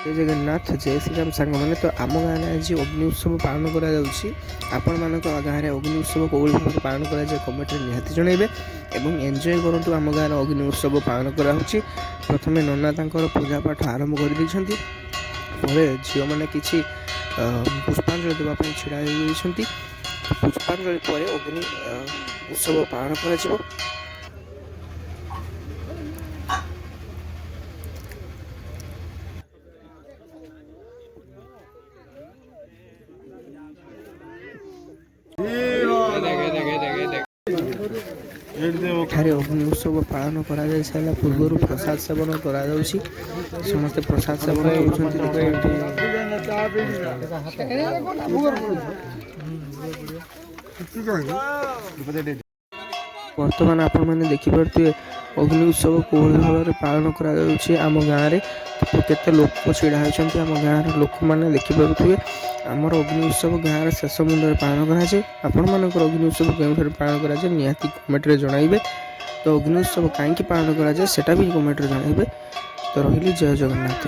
जय जगन्नाथ जय श्रीराम सांग मैंने तो आम गाँव में आज अग्नि उत्सव पालन आपण मान गाँव में अग्नि उत्सव कौन भाव में पालन कराए कमेंट निहाती जनइबे और एंजॉय करूँ आम गाँव में अग्नि उत्सव पालन कराऊँगी। प्रथम नना तर पूजा पाठ आरंभ कर झील मैंने किसी पुष्पांजलि देवाई ढड़ा होती पुष्पांजलि पर अग्नि उत्सव पालन कर एठारे अग्नि उत्सव पालन करा सारा पूर्व प्रसाद सेवन करा समस्ते प्रसाद सेवन कर वर्तमान आपण मैंने देखिपे अग्नि उत्सव कौन भाव में पालन करम गाँव में केते लोक छिड़ा होती आम गाँव लोक मैंने देखिपे आमर अग्नि उत्सव गाँव में शेष मुंडे पालन कराए आपण मान अग्नि उत्सव क्यों पालन कराए निहाती कमेंट जनइबे। तो अग्नि उत्सव कहीं पालन कराए सेटा भी कमेंट जनइबे। तो रही जय जगन्नाथ।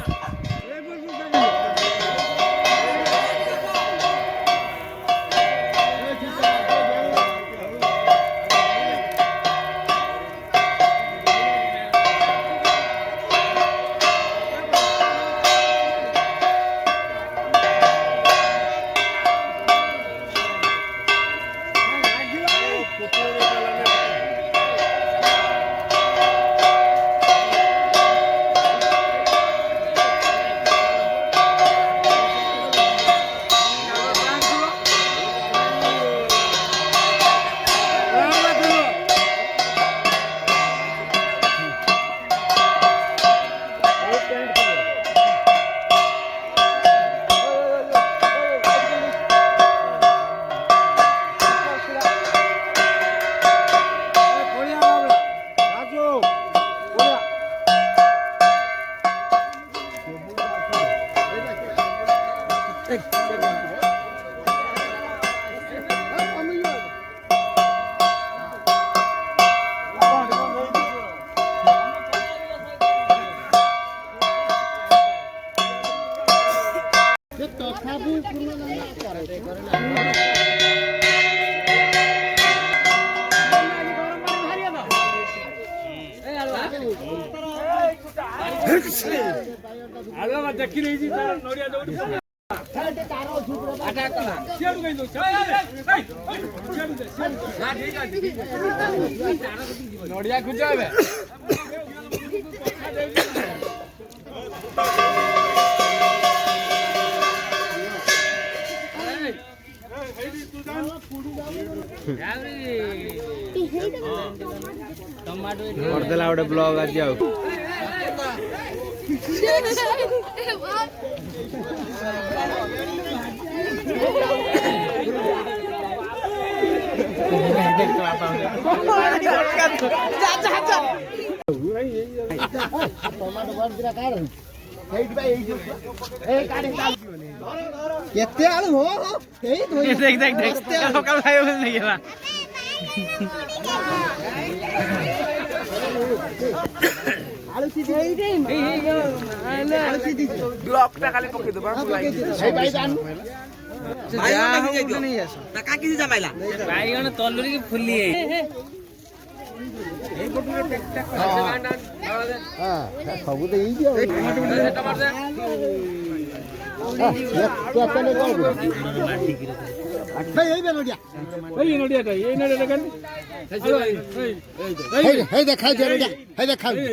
नड़िया खुजा करदेला गोटे ब्लॉग आज आउ केते आलू हो देख देख देख सकाळ खायो नहीं गेला आलू सीधी आलू सीधी ब्लॉक टा खाली पके दबा भाई भाई जान नहीं आस ना का किसी जमाइला बाईगण तलुरी की फुली है हां सब तो यही दिया क्या चले कौन भाई यही नोडिया ओई नोडिया कर हे देखा दे नोडिया हे देखा हे